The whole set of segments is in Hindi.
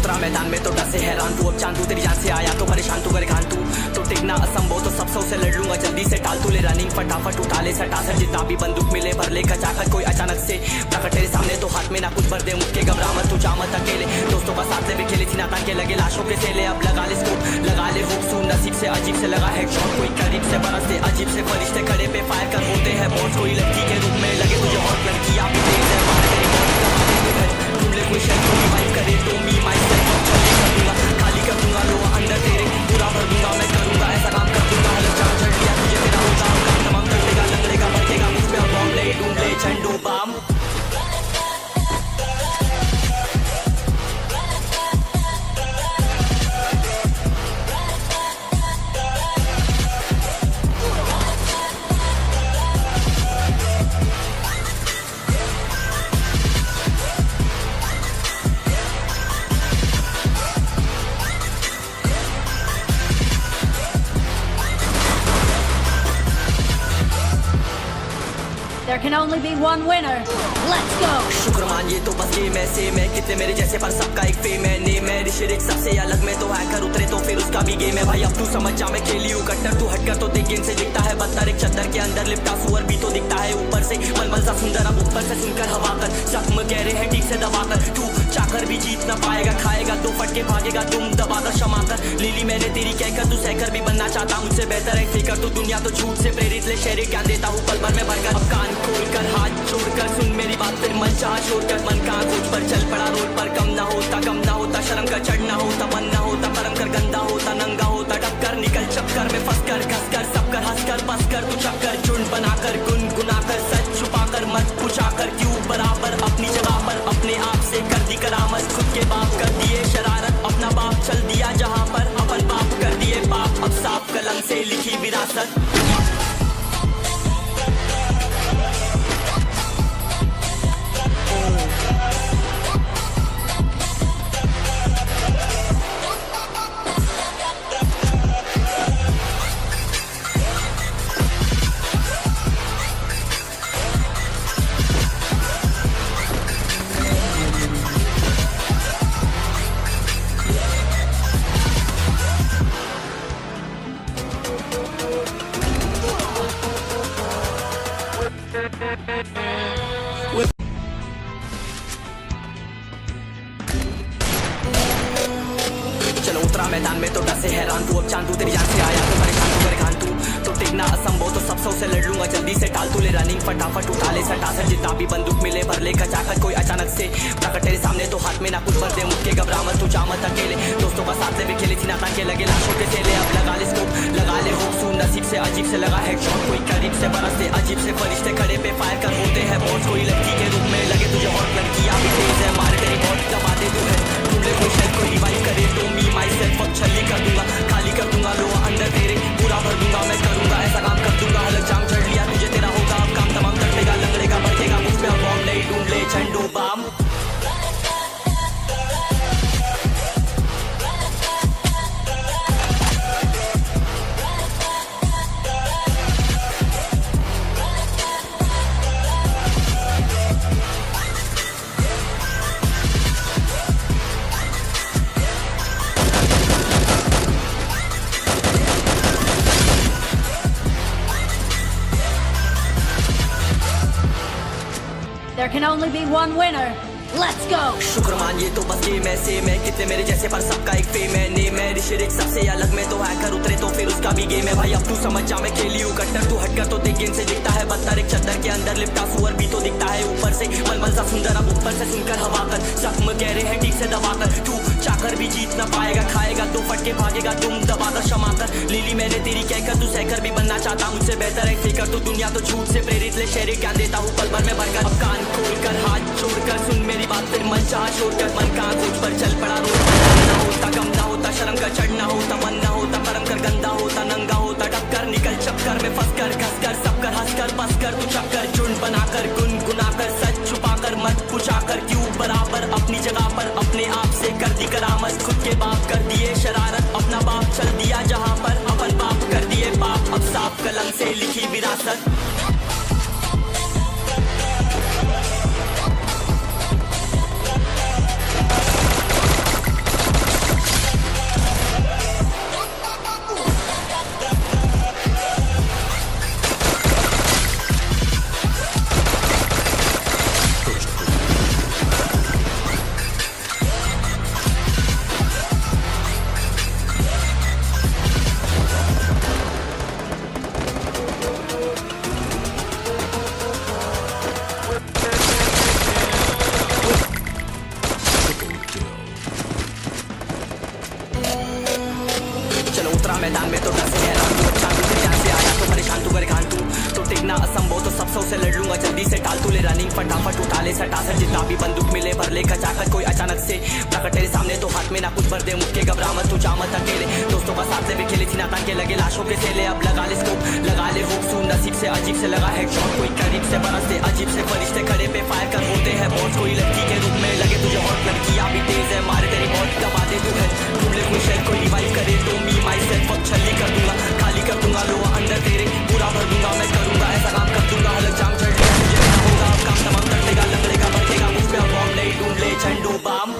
उतरा मैदान में तो डर से हैरान तू, अब चांद तू तेरी जान से आया तो परेशान तू करे खान तू, तो टिकना असंभव तो सब से लड़ लूंगा जल्दी से टाल तू ले रनिंग फटाफट उठा ले सटा सर जितना भी बंदूक मिले भर ले कचाकच कोई अचानक से प्रकट तेरे सामने तो हाथ में ना कुछ भर दे मुक्के घबरा मत तू जा मत अकेले दोस्तों का साथ ले खेली थी ना ताकि लगे लाशों के सेले अब लगा ले स्कोप लगा ले हुक सूं नसीब से अजीब से लगा है शॉट कोई करीब से बरसते अजीब से फरिश्ते खड़े पे फायर कर होते हैं बॉस कोई लड़की के रूप में लगे तुझे हॉट लड़की आप तेज है मार तेरी मौत कमा दे ढूंढ ले कोई शेल्फ कोई वाइफ करे तो मी माई सेल्फ चले कर दूंगा खाली कर दूंगा लो अंदर तेरे पूरा भर दूंगा मैं करूंगा ऐसा काम कर दूंगा हलक चार चढ़ लिया तुझे तेरा होगा काम तमाम कर देगा लंगड़ेगा भड़केगा मुझ पे बॉम्ब ले ढूंढ ले Zandu balm There can only be one winner. Let's go. शुक्रमान ये तो बस गेम ऐसे मैं कितने मेरे जैसे पर सबका एक फेम है ने मैं ऋषिक सबसे अलग में तो हैकर उतरे तो फिर उसका भी गेम है भाई अब तू समझ जा मैं खेली हूँ कट्टर तू हटकर तो देख गेम से दिखता है बदतर एक चद्दर के अंदर लिपटा सुअर भी तो दिखता है ऊपर से मलमल सा सुंदर अब ऊपर से सुनकर हवा कर जख्म गहरे हैं ठीक से दबा कर तू चाकर भी जीत ना पाएगा खाएगा तो फटके भागेगा तुम दबाकर क्षमा कर लीली मैंने तेरी कहकर तू सहकर भी बनना चाहता मुझसे बेहतर है फिकर तू दुनिया तो झूठ से प्रेरित ले शेरे ज्ञान देता हूँ पल भर में भरकर अब कान खोलकर हाथ जोड़कर सुन मेरी बात फिर मन चाह छोड़कर मन का सोच पर चल पड़ा रोड पर कम ना होता शर्म का चढ़ना होता मन ना होता परम कर गंदा होता नंगा होता टक्कर निकल चक्कर में फंस कर घस कर सब कर हंस कर बस कर तू चक्कर झुंड बनाकर गुनगुनाकर सच छुपाकर मत पूछाकर क्यों बराबर अपनी जगह पर अपने आप से कर दी करामत खुद के बाप कर दिए शरारत अपना बाप चल दिया जहाँ पर अपन बाप कर दिए बाप अब साफ कलम से लिखी विरासत चलो उतरा मैदान में तो डर से हैरान तू अब चांद तू तेरी जान से आया तो परेशान तू करे खान तू तो टिकना असंभव तो सब से लड़ लूंगा जल्दी से टाल तू ले रनिंग फटाफट उठा ले सटा सर जितना भी बंदूक मिले भर ले कचाकच कोई अचानक से प्रकट तेरे सामने तो हाथ में ना कुछ भर दे मुक्के घबरा मत तू जा मत अकेले दोस्तों का साथ ले खेली थी ना ताकि लगे लाशों के सेले अब लगा ले स्कोप लगा ले हुक सूं नसीब से अजीब से लगा है शॉट कोई करीब से बरसते अजीब से फरिश्ते खड़े पे फायर कर होते हैं बॉस कोई लड़की के रूप में लगे तुझे हॉट लड़की आप तेज है मार तेरी मौत कमा दे तू है ढूंढ ले कोई शेल्फ कोई रिवाइव करे तो मी माई सेल्फ छली कर दूंगा खाली कर दूंगा लो अंदर तेरे पूरा भर दूंगा मैं करूंगा ऐसा काम कर दूंगा हलक जाम चढ़ लिया तुझे तेरा होगा अब काम तमाम कर देगा लंगड़ेगा भड़केगा मुझ पे बॉम्ब ले ढूंढ ले Zandu balm There can only be one winner. Let's go. शुक्रमान ये तो बस गेम ऐसे मैं कितने मेरे जैसे पर सबका एक फेम है ने मैं ऋषिक सबसे अलग में तो हैकर उतरे तो फिर उसका भी गेम है भाई अब तू समझ जा मैं खेली हूँ कट्टर तू हटकर तो देख गेम से दिखता है बदतर एक चद्दर के अंदर लिपटा सुअर भी तो दिखता है ऊपर से मलमल सा सुंदर अब ऊपर से सुनकर हवा कर जख्म गहरे हैं ठीक से दबा कर तू चाकर भी जीत ना पाएगा खाएगा तो फटके भागेगा तुम दबाकर क्षमा कर लीली मैंने तेरी कहकर तू सहकर भी बनना चाहता मुझसे बेहतर है फिकर तू दुनिया तो झूठ से प्रेरित ले शेरे ज्ञान देता हूँ पल भर में भरकर अब कान खोलकर हाथ जोड़कर सुन मेरी बात फिर मन चाह छोड़कर मन का सोच पर चल पड़ा रोड ना होता कम ना होता शर्म का चढ़ना होता मन ना होता परम कर गंदा होता नंगा होता टक्कर निकल चक्कर में फंस कर घस कर सब कर हंस कर बस कर तू चक्कर झुंड बनाकर गुनगुनाकर सच छुपाकर मत पूछाकर क्यों बराबर अपनी जगह पर अपने आप से कर दी करामत खुद के बाप कर दिए शरारत अपना बाप चल दिया जहाँ पर अपन बाप कर दिए बाप अब साफ कलम से लिखी विरासत जल्दी से टाल तू ले रनिंग फटाफट उठा ले सटा सर जितना भी बंदूक मिले भर ले खचाकर कोई अचानक से प्रकट तेरे सामने तो हाथ में ना कुछ भर दे मुक्के घबरा मत तू जा मत अकेले दोस्तों का साथ भी खेली थी ना ताकि लगे लाशों के सेले अब लगा ले स्कोप लगा ले हुक सूं नसीब से अजीब से लगा हेडशॉट कोई करीब से बरसते अजीब से फरिश्ते खड़े पे फायर कर होते हैं बॉस कोई लड़की के रूप में लगे तुझे हॉट लड़कियां भी तेज है मारे तेरी बहुत दबा दे तू है ढूंढ ले कोई शेर कोई रिवाइव करे तो मी माई सेल्फ अब छल्ली कर दूंगा खाली कर दूंगा लो अंदर तेरे पूरा भर दूंगा मैं करूंगा ऐसा काम कर दूंगा हलक जाम चढ़ ले मुझे ना होगा अब काम तमाम कर देगा लंगड़ेगा भड़केगा मुझ पे अब बॉम्ब नहीं ढूंढ ले Zandu balm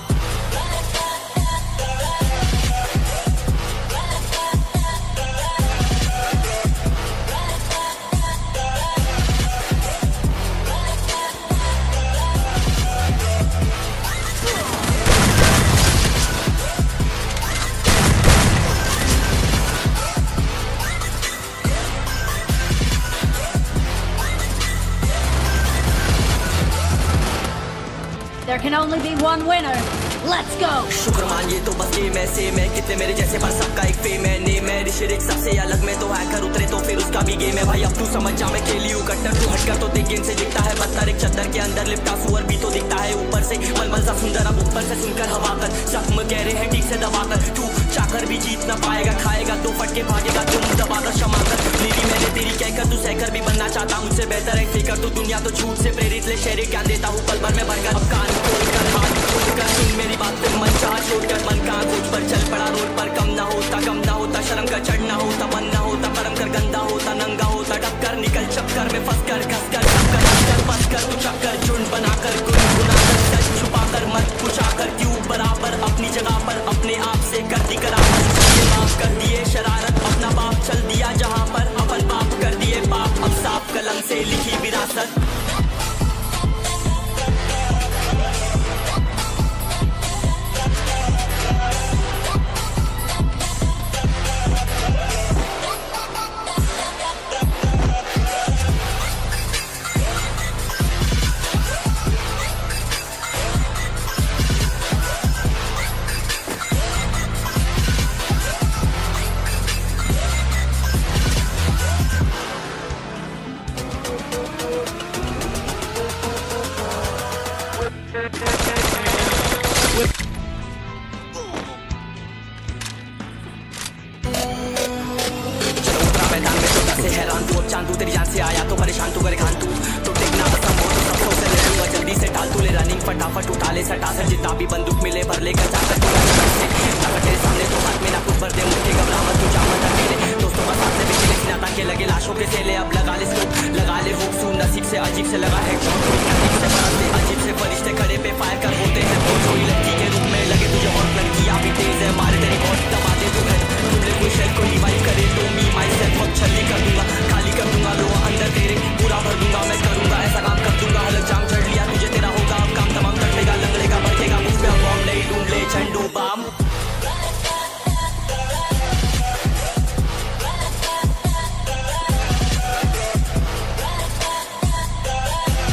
There can only be one winner. Let's go. शुक्रमान ये तो बस गेम ऐसे मैं कितने मेरे जैसे पर सबका एक फेम है नेम है ऋषिरिक सबसे अलग में तो हैकर उतरे तो फिर उसका भी गेम है भाई अब तू समझ जा मैं खेली हूँ कट्टर तू हटकर तो देख गेम से दिखता है बदतर एक चद्दर के अंदर लिपटा सुअर भी तो दिखता है ऊपर से मलमल सा सुंदर अब ऊपर से सुनकर हवा कर जख्म गहरे हैं ठीक से दबाकर तू चाकर भी जीत ना पाएगा खाएगा तो फटके भागेगा तुम दबाकर क्षमा कर मेरी मैंने तेरी कहकर तू सहकर भी बनना चाहता मुझसे बेहतर है फिकर तू दुनिया तो झूठ से प्रेरित ले शेरे ज्ञान देता हूँ पल भर में भरकर अब कान खोलकर हाथ खोलकर सुन मेरी बात फिर मन चाह छोड़कर मन का खोज पर चल पड़ा रोड पर कम ना होता शर्म का चढ़ना होता मन ना होता कर्म कर गंदा होता नंगा होता टक्कर निकल चक्कर में फंस कर घस कर चक्कर बस कर तू चक्कर झुंड बनाकर गुनगुनाकर सच छुपाकर मत पूछाकर क्यों बराबर अपनी जगह पर अपने आप से कर दी करामत माफ कर दिए शरारत अपना बाप चल दिया जहाँ पर अपन बाप कर दिए बाप अब साफ कलम से लिखी विरासत हैरान तू अब चांद तू तेरी जान से आया तो परेशान तू करे खान तू तो टेकना बस हम हो तो सब से ले लूंगा जल्दी से टाल तू ले रनिंग फटाफट उठा ले सटा सर जितना भी बंदूक मिले भर ले कर जाकर तू अगर तेरे सामने तो हाथ में ना कुछ भर दे मुझे घबरा मत तू जा मत अकेले दोस्तों का साथ भी खेले सीना ताकि लगे लाशों के सेले अब लगा ले स्कोप लगा ले हुक सूं नसीब से अजीब से लगा हेडशॉट अजीब से फरिश्ते खड़े पे फायर कर होते हैं कोई लड़की के रूप में लगे तुझे हॉट लड़कियां भी तेज है मारे तेरी बहुत दबा दे तू है ढूंढ ले कोई शेर कोई रिवाइव करे तो मी माई सेल्फ अब छल्ली कर दूंगा खाली कर दूंगा लो अंदर तेरे पूरा भर दूंगा मैं करूंगा ऐसा काम